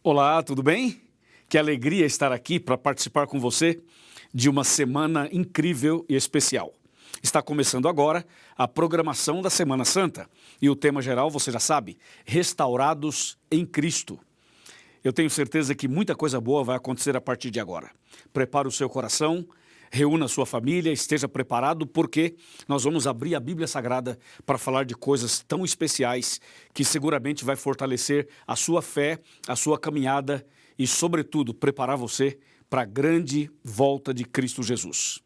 Olá, tudo bem? Que alegria estar aqui para participar com você de uma semana incrível e especial. Está começando agora a programação da Semana Santa e o tema geral, você já sabe, restaurados em Cristo. Eu tenho certeza que muita coisa boa vai acontecer a partir de agora. Prepare o seu coração, reúna a sua família, esteja preparado, porque nós vamos abrir a Bíblia Sagrada para falar de coisas tão especiais que seguramente vai fortalecer a sua fé, a sua caminhada e, sobretudo, preparar você para a grande volta de Cristo Jesus.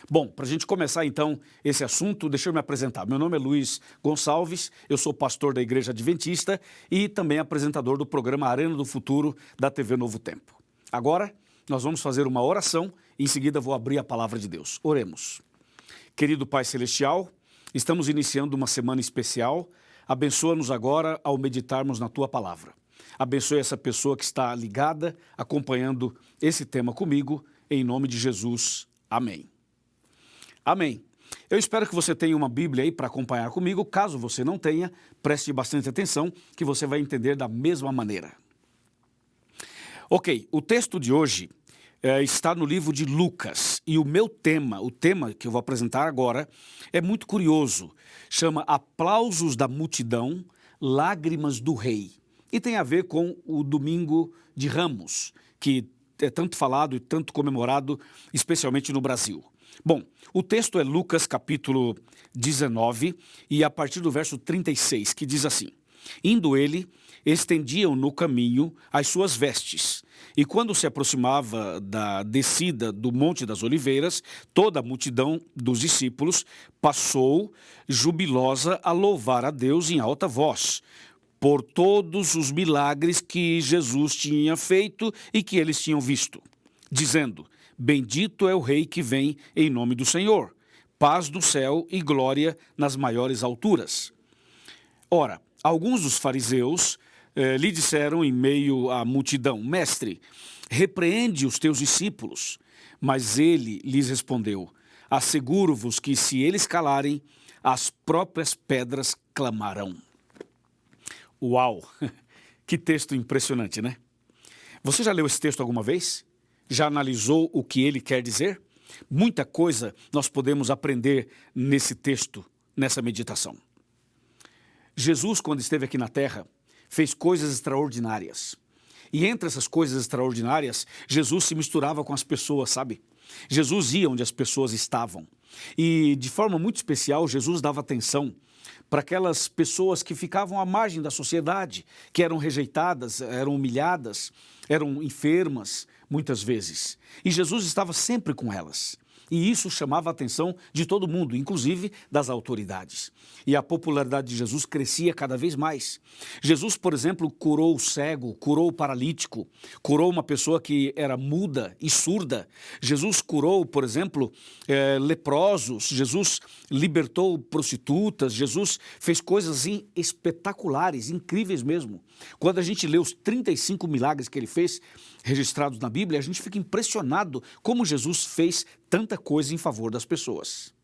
Bom, para a gente começar então esse assunto, deixa eu me apresentar. Meu nome é Luiz Gonçalves, eu sou pastor da Igreja Adventista e também apresentador do programa Arena do Futuro da TV Novo Tempo. Agora, nós vamos fazer uma oração e em seguida vou abrir a palavra de Deus. Oremos. Querido Pai Celestial, estamos iniciando uma semana especial. Abençoa-nos agora ao meditarmos na Tua palavra. Abençoe essa pessoa que está ligada, acompanhando esse tema comigo, em nome de Jesus. Amém. Amém. Eu espero que você tenha uma Bíblia aí para acompanhar comigo. Caso você não tenha, preste bastante atenção que você vai entender da mesma maneira. Ok, o texto de hoje está no livro de Lucas e o tema que eu vou apresentar agora é muito curioso. Chama Aplausos da Multidão, Lágrimas do Rei. E tem a ver com o Domingo de Ramos, que é tanto falado e tanto comemorado, especialmente no Brasil. Bom, o texto é Lucas capítulo 19 e a partir do verso 36, que diz assim: Indo ele, estendiam no caminho as suas vestes, e quando se aproximava da descida do Monte das Oliveiras, toda a multidão dos discípulos passou jubilosa a louvar a Deus em alta voz, por todos os milagres que Jesus tinha feito e que eles tinham visto, dizendo: Bendito é o Rei que vem em nome do Senhor, paz do céu e glória nas maiores alturas. Ora, alguns dos fariseus lhe disseram em meio à multidão: Mestre, repreende os teus discípulos. Mas ele lhes respondeu: Asseguro-vos que se eles calarem, as próprias pedras clamarão. Uau! Que texto impressionante, né? Você já leu esse texto alguma vez? Já analisou o que ele quer dizer? Muita coisa nós podemos aprender nesse texto, nessa meditação. Jesus, quando esteve aqui na Terra, fez coisas extraordinárias. E entre essas coisas extraordinárias, Jesus se misturava com as pessoas, sabe? Jesus ia onde as pessoas estavam. E de forma muito especial, Jesus dava atenção para aquelas pessoas que ficavam à margem da sociedade, que eram rejeitadas, eram humilhadas, eram enfermas, muitas vezes. E Jesus estava sempre com elas. E isso chamava a atenção de todo mundo, inclusive das autoridades. E a popularidade de Jesus crescia cada vez mais. Jesus, por exemplo, curou o cego, curou o paralítico, curou uma pessoa que era muda e surda. Jesus curou, por exemplo, leprosos. Jesus libertou prostitutas. Jesus fez coisas assim espetaculares, incríveis mesmo. Quando a gente lê os 35 milagres que ele fez, registrados na Bíblia, a gente fica impressionado como Jesus fez tanta coisa em favor das pessoas.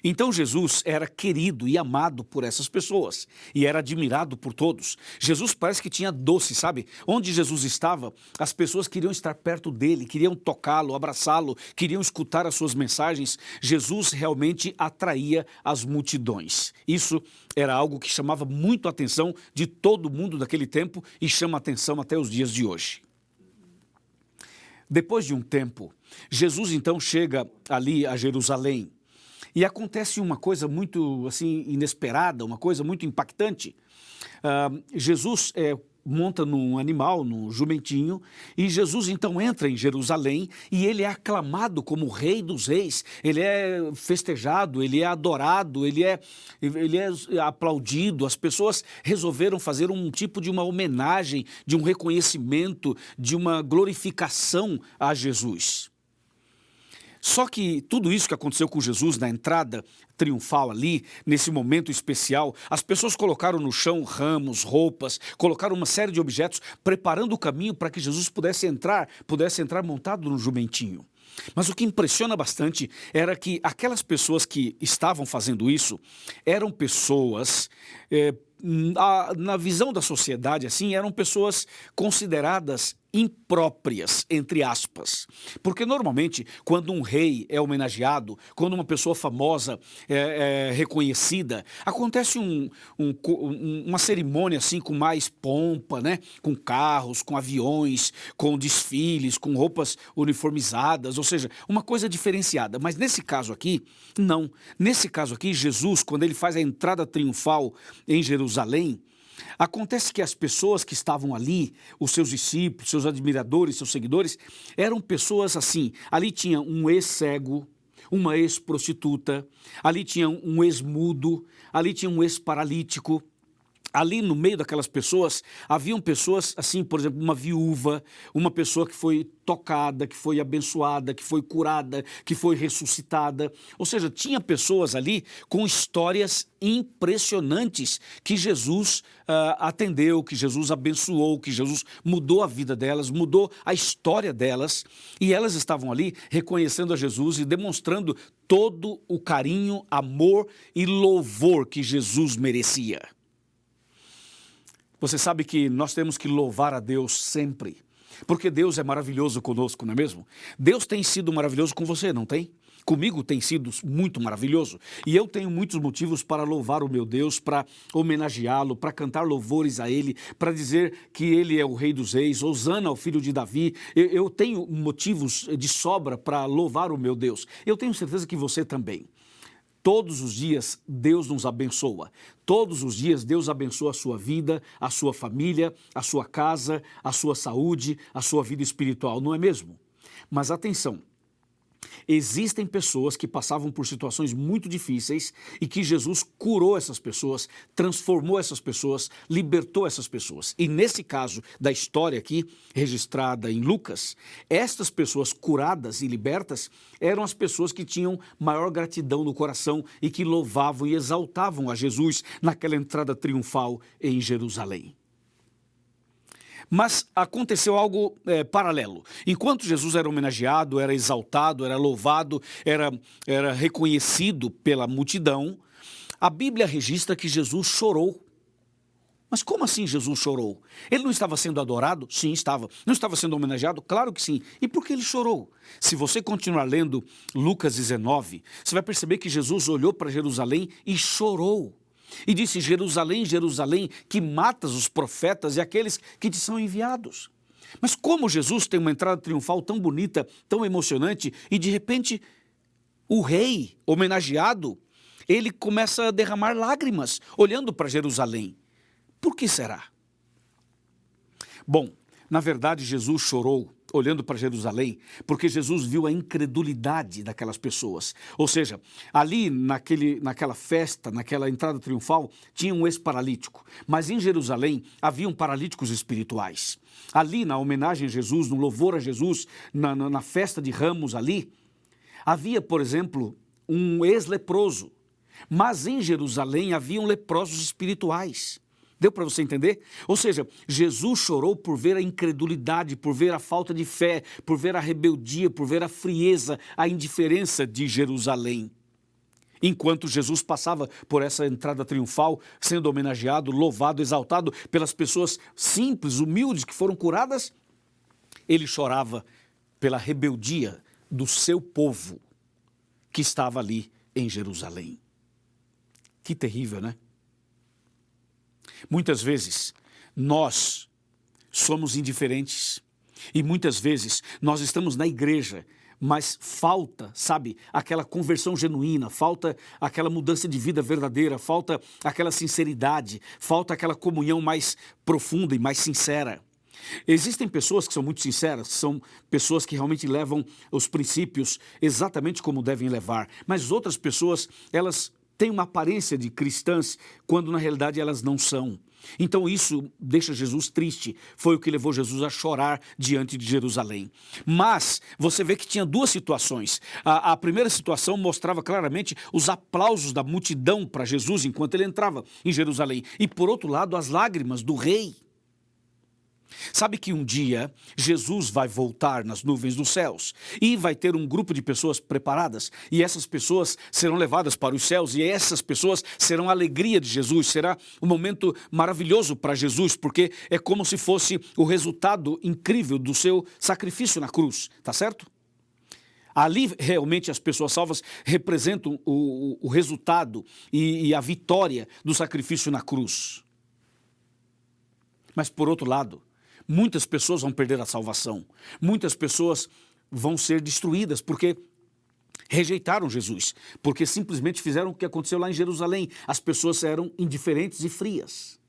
Então Jesus era querido e amado por essas pessoas e era admirado por todos. Jesus parece que tinha doce, sabe? Onde Jesus estava, as pessoas queriam estar perto dele, queriam tocá-lo, abraçá-lo, queriam escutar as suas mensagens. Jesus realmente atraía as multidões. Isso era algo que chamava muito a atenção de todo mundo daquele tempo e chama a atenção até os dias de hoje. Depois de um tempo, Jesus então chega ali a Jerusalém e acontece uma coisa muito assim inesperada, uma coisa muito impactante. Jesus monta num animal, num jumentinho, e Jesus então entra em Jerusalém e ele é aclamado como o Rei dos Reis, ele é festejado, ele é adorado, ele é aplaudido. As pessoas resolveram fazer um tipo de uma homenagem, de um reconhecimento, de uma glorificação a Jesus. Só que tudo isso que aconteceu com Jesus na entrada triunfal ali, nesse momento especial, as pessoas colocaram no chão ramos, roupas, colocaram uma série de objetos, preparando o caminho para que Jesus pudesse entrar montado no jumentinho. Mas o que impressiona bastante era que aquelas pessoas que estavam fazendo isso eram pessoas na visão da sociedade, assim, eram pessoas consideradas impróprias, entre aspas. Porque normalmente, quando um rei é homenageado, quando uma pessoa famosa é reconhecida, acontece uma cerimônia assim com mais pompa, né? Com carros, com aviões, com desfiles, com roupas uniformizadas, ou seja, uma coisa diferenciada. Mas nesse caso aqui, não. Nesse caso aqui, Jesus, quando ele faz a entrada triunfal em Jerusalém, acontece que as pessoas que estavam ali, os seus discípulos, seus admiradores, seus seguidores, eram pessoas assim, ali tinha um ex-cego, uma ex-prostituta, ali tinha um ex-mudo, ali tinha um ex-paralítico. Ali no meio daquelas pessoas, haviam pessoas assim, por exemplo, uma viúva, uma pessoa que foi tocada, que foi abençoada, que foi curada, que foi ressuscitada. Ou seja, tinha pessoas ali com histórias impressionantes que Jesus atendeu, que Jesus abençoou, que Jesus mudou a vida delas, mudou a história delas. E elas estavam ali reconhecendo a Jesus e demonstrando todo o carinho, amor e louvor que Jesus merecia. Você sabe que nós temos que louvar a Deus sempre, porque Deus é maravilhoso conosco, não é mesmo? Deus tem sido maravilhoso com você, não tem? Comigo tem sido muito maravilhoso e eu tenho muitos motivos para louvar o meu Deus, para homenageá-lo, para cantar louvores a Ele, para dizer que Ele é o Rei dos Reis, Hosana ao Filho de Davi. Eu tenho motivos de sobra para louvar o meu Deus. Eu tenho certeza que você também. Todos os dias Deus nos abençoa. Todos os dias Deus abençoa a sua vida, a sua família, a sua casa, a sua saúde, a sua vida espiritual, não é mesmo? Mas atenção, existem pessoas que passavam por situações muito difíceis e que Jesus curou essas pessoas, transformou essas pessoas, libertou essas pessoas. E nesse caso da história aqui, registrada em Lucas, estas pessoas curadas e libertas eram as pessoas que tinham maior gratidão no coração e que louvavam e exaltavam a Jesus naquela entrada triunfal em Jerusalém. Mas aconteceu algo paralelo. Enquanto Jesus era homenageado, era exaltado, era louvado, era reconhecido pela multidão, a Bíblia registra que Jesus chorou. Mas como assim Jesus chorou? Ele não estava sendo adorado? Sim, estava. Não estava sendo homenageado? Claro que sim. E por que ele chorou? Se você continuar lendo Lucas 19, você vai perceber que Jesus olhou para Jerusalém e chorou. E disse: Jerusalém, Jerusalém, que matas os profetas e aqueles que te são enviados. Mas como Jesus tem uma entrada triunfal tão bonita, tão emocionante, e de repente o rei homenageado, ele começa a derramar lágrimas, olhando para Jerusalém. Por que será? Bom, na verdade Jesus chorou olhando para Jerusalém, porque Jesus viu a incredulidade daquelas pessoas. Ou seja, ali naquela festa, naquela entrada triunfal, tinha um ex-paralítico. Mas em Jerusalém haviam paralíticos espirituais. Ali na homenagem a Jesus, no louvor a Jesus, na festa de Ramos ali, havia, por exemplo, um ex-leproso. Mas em Jerusalém haviam leprosos espirituais. Deu para você entender? Ou seja, Jesus chorou por ver a incredulidade, por ver a falta de fé, por ver a rebeldia, por ver a frieza, a indiferença de Jerusalém. Enquanto Jesus passava por essa entrada triunfal, sendo homenageado, louvado, exaltado pelas pessoas simples, humildes que foram curadas, ele chorava pela rebeldia do seu povo que estava ali em Jerusalém. Que terrível, né? Muitas vezes nós somos indiferentes e muitas vezes nós estamos na igreja, mas falta, sabe, aquela conversão genuína, falta aquela mudança de vida verdadeira, falta aquela sinceridade, falta aquela comunhão mais profunda e mais sincera. Existem pessoas que são muito sinceras, são pessoas que realmente levam os princípios exatamente como devem levar, mas outras pessoas, elas têm uma aparência de cristãs, quando na realidade elas não são. Então isso deixa Jesus triste, foi o que levou Jesus a chorar diante de Jerusalém. Mas você vê que tinha duas situações. A primeira situação mostrava claramente os aplausos da multidão para Jesus enquanto ele entrava em Jerusalém. E por outro lado, as lágrimas do rei. Sabe que um dia Jesus vai voltar nas nuvens dos céus e vai ter um grupo de pessoas preparadas e essas pessoas serão levadas para os céus e essas pessoas serão a alegria de Jesus, será um momento maravilhoso para Jesus, porque é como se fosse o resultado incrível do seu sacrifício na cruz, tá certo? Ali realmente as pessoas salvas representam o resultado e a vitória do sacrifício na cruz. Mas por outro lado, muitas pessoas vão perder a salvação. Muitas pessoas vão ser destruídas porque rejeitaram Jesus. Porque simplesmente fizeram o que aconteceu lá em Jerusalém. As pessoas eram indiferentes e frias.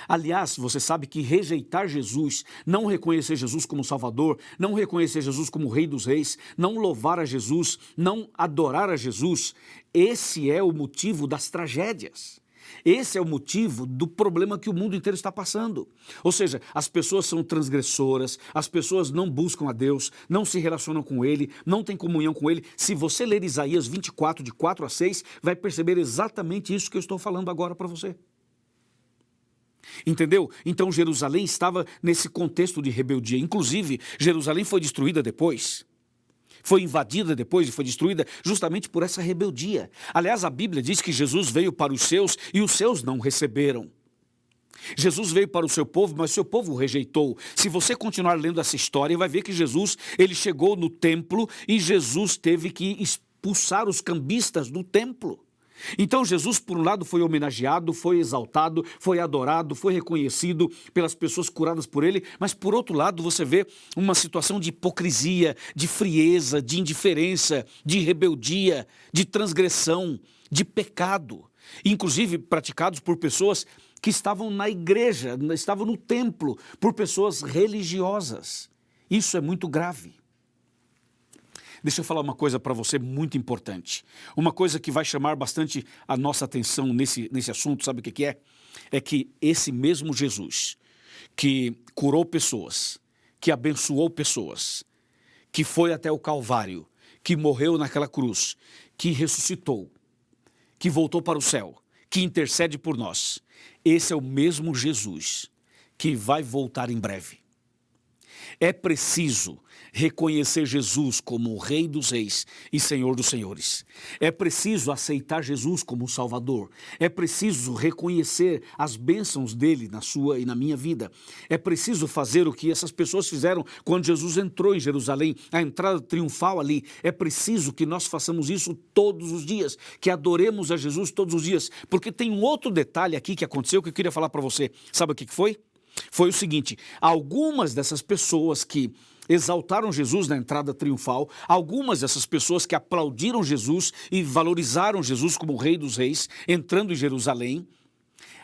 Aliás, você sabe que rejeitar Jesus, não reconhecer Jesus como Salvador, não reconhecer Jesus como Rei dos Reis, não louvar a Jesus, não adorar a Jesus, esse é o motivo das tragédias. Esse é o motivo do problema que o mundo inteiro está passando. Ou seja, as pessoas são transgressoras, as pessoas não buscam a Deus, não se relacionam com Ele, não têm comunhão com Ele. Se você ler Isaías 24, de 4 a 6, vai perceber exatamente isso que eu estou falando agora para você. Entendeu? Então Jerusalém estava nesse contexto de rebeldia. Inclusive, Jerusalém foi destruída depois. Foi invadida depois e foi destruída justamente por essa rebeldia. Aliás, a Bíblia diz que Jesus veio para os seus e os seus não receberam. Jesus veio para o seu povo, mas o seu povo o rejeitou. Se você continuar lendo essa história, vai ver que Jesus, ele chegou no templo e Jesus teve que expulsar os cambistas do templo. Então Jesus, por um lado, foi homenageado, foi exaltado, foi adorado, foi reconhecido pelas pessoas curadas por ele, mas por outro lado você vê uma situação de hipocrisia, de frieza, de indiferença, de rebeldia, de transgressão, de pecado, inclusive praticados por pessoas que estavam na igreja, estavam no templo, por pessoas religiosas. Isso é muito grave. Deixa eu falar uma coisa para você muito importante. Uma coisa que vai chamar bastante a nossa atenção nesse assunto, sabe o que é? É que esse mesmo Jesus, que curou pessoas, que abençoou pessoas, que foi até o Calvário, que morreu naquela cruz, que ressuscitou, que voltou para o céu, que intercede por nós. Esse é o mesmo Jesus que vai voltar em breve. É preciso reconhecer Jesus como o Rei dos Reis e Senhor dos Senhores. É preciso aceitar Jesus como Salvador. É preciso reconhecer as bênçãos dele na sua e na minha vida. É preciso fazer o que essas pessoas fizeram quando Jesus entrou em Jerusalém, a entrada triunfal ali. É preciso que nós façamos isso todos os dias, que adoremos a Jesus todos os dias. Porque tem um outro detalhe aqui que aconteceu que eu queria falar para você. Sabe o que foi? Foi o seguinte: algumas dessas pessoas que exaltaram Jesus na entrada triunfal, algumas dessas pessoas que aplaudiram Jesus e valorizaram Jesus como o Rei dos Reis, entrando em Jerusalém,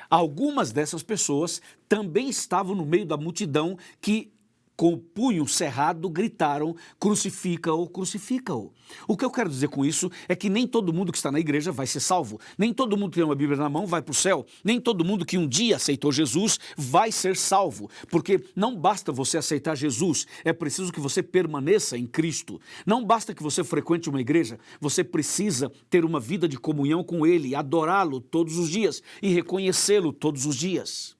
algumas dessas pessoas também estavam no meio da multidão que, com o punho cerrado, gritaram: crucifica-o, crucifica-o. O que eu quero dizer com isso é que nem todo mundo que está na igreja vai ser salvo, nem todo mundo que tem uma Bíblia na mão vai para o céu, nem todo mundo que um dia aceitou Jesus vai ser salvo, porque não basta você aceitar Jesus, é preciso que você permaneça em Cristo. Não basta que você frequente uma igreja, você precisa ter uma vida de comunhão com Ele, adorá-lo todos os dias e reconhecê-lo todos os dias.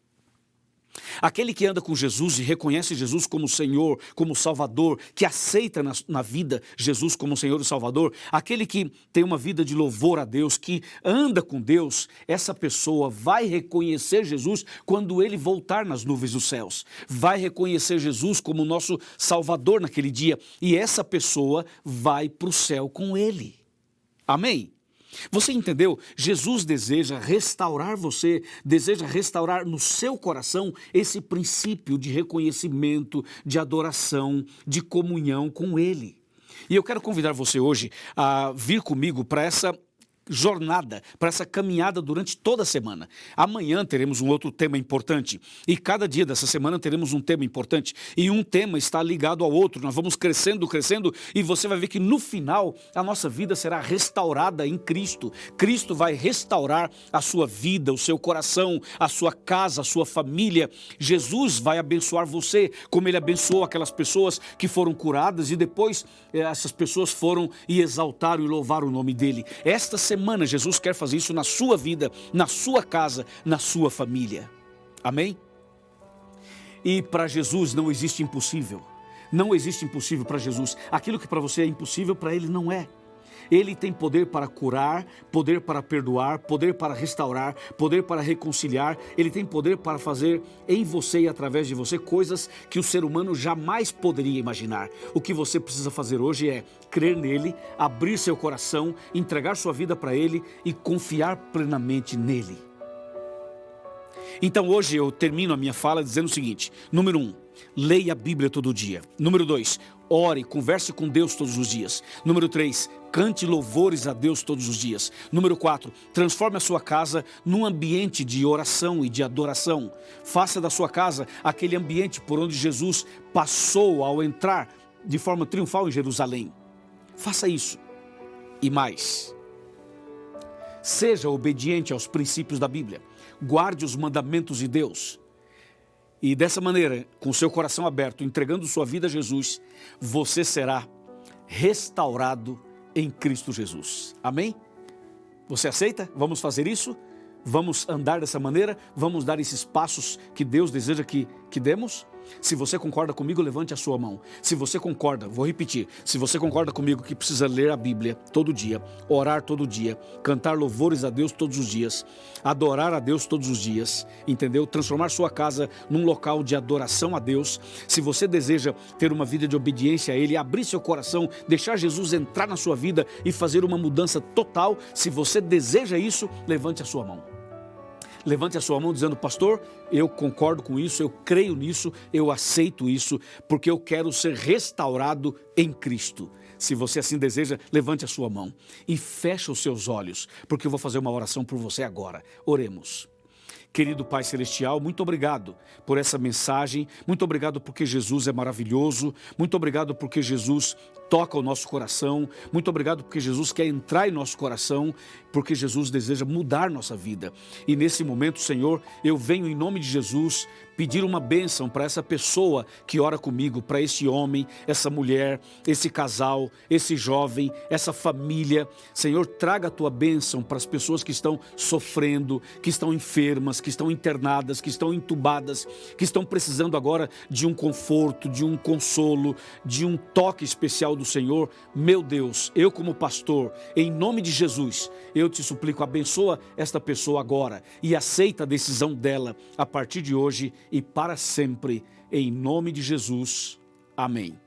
Aquele que anda com Jesus e reconhece Jesus como Senhor, como Salvador, que aceita na vida Jesus como Senhor e Salvador, aquele que tem uma vida de louvor a Deus, que anda com Deus, essa pessoa vai reconhecer Jesus quando ele voltar nas nuvens dos céus. Vai reconhecer Jesus como nosso Salvador naquele dia e essa pessoa vai para o céu com ele. Amém? Você entendeu? Jesus deseja restaurar você, deseja restaurar no seu coração esse princípio de reconhecimento, de adoração, de comunhão com Ele. E eu quero convidar você hoje a vir comigo para essa jornada, para essa caminhada durante toda a semana. Amanhã teremos um outro tema importante e cada dia dessa semana teremos um tema importante e um tema está ligado ao outro. Nós vamos crescendo e você vai ver que no final a nossa vida será restaurada em Cristo. Cristo vai restaurar a sua vida, o seu coração, a sua casa, a sua família. Jesus vai abençoar você como Ele abençoou aquelas pessoas que foram curadas e depois essas pessoas foram e exaltaram e louvaram o nome dEle. Esta semana Jesus quer fazer isso na sua vida, na sua casa, na sua família. Amém? E para Jesus não existe impossível. Não existe impossível para Jesus. Aquilo que para você é impossível, para Ele não é. Ele tem poder para curar, poder para perdoar, poder para restaurar, poder para reconciliar. Ele tem poder para fazer em você e através de você coisas que o ser humano jamais poderia imaginar. O que você precisa fazer hoje é crer nele, abrir seu coração, entregar sua vida para Ele e confiar plenamente nele. Então hoje eu termino a minha fala dizendo o seguinte: número 1, leia a Bíblia todo dia. Número 2, ore, converse com Deus todos os dias. Número 3, cante louvores a Deus todos os dias. Número 4, transforme a sua casa num ambiente de oração e de adoração. Faça da sua casa aquele ambiente por onde Jesus passou ao entrar de forma triunfal em Jerusalém. Faça isso. E mais, seja obediente aos princípios da Bíblia. Guarde os mandamentos de Deus. E dessa maneira, com seu coração aberto, entregando sua vida a Jesus, você será restaurado em Cristo Jesus. Amém? Você aceita? Vamos fazer isso? Vamos andar dessa maneira? Vamos dar esses passos que Deus deseja que demos? Se você concorda comigo, levante a sua mão. Se você concorda, vou repetir, se você concorda comigo que precisa ler a Bíblia todo dia, orar todo dia, cantar louvores a Deus todos os dias, adorar a Deus todos os dias, entendeu? Transformar sua casa num local de adoração a Deus. Se você deseja ter uma vida de obediência a Ele, abrir seu coração, deixar Jesus entrar na sua vida e fazer uma mudança total, se você deseja isso, levante a sua mão. Levante a sua mão dizendo: pastor, eu concordo com isso, eu creio nisso, eu aceito isso, porque eu quero ser restaurado em Cristo. Se você assim deseja, levante a sua mão e feche os seus olhos, porque eu vou fazer uma oração por você agora. Oremos. Querido Pai Celestial, muito obrigado por essa mensagem, muito obrigado porque Jesus é maravilhoso, muito obrigado porque Jesus toca o nosso coração, muito obrigado porque Jesus quer entrar em nosso coração, porque Jesus deseja mudar nossa vida. E nesse momento, Senhor, eu venho em nome de Jesus pedir uma bênção para essa pessoa que ora comigo, para esse homem, essa mulher, esse casal, esse jovem, essa família. Senhor, traga a tua bênção para as pessoas que estão sofrendo, que estão enfermas, que estão internadas, que estão entubadas, que estão precisando agora de um conforto, de um consolo, de um toque especial do Senhor. Meu Deus, eu como pastor, em nome de Jesus, eu te suplico, abençoa esta pessoa agora e aceita a decisão dela a partir de hoje e para sempre, em nome de Jesus. Amém.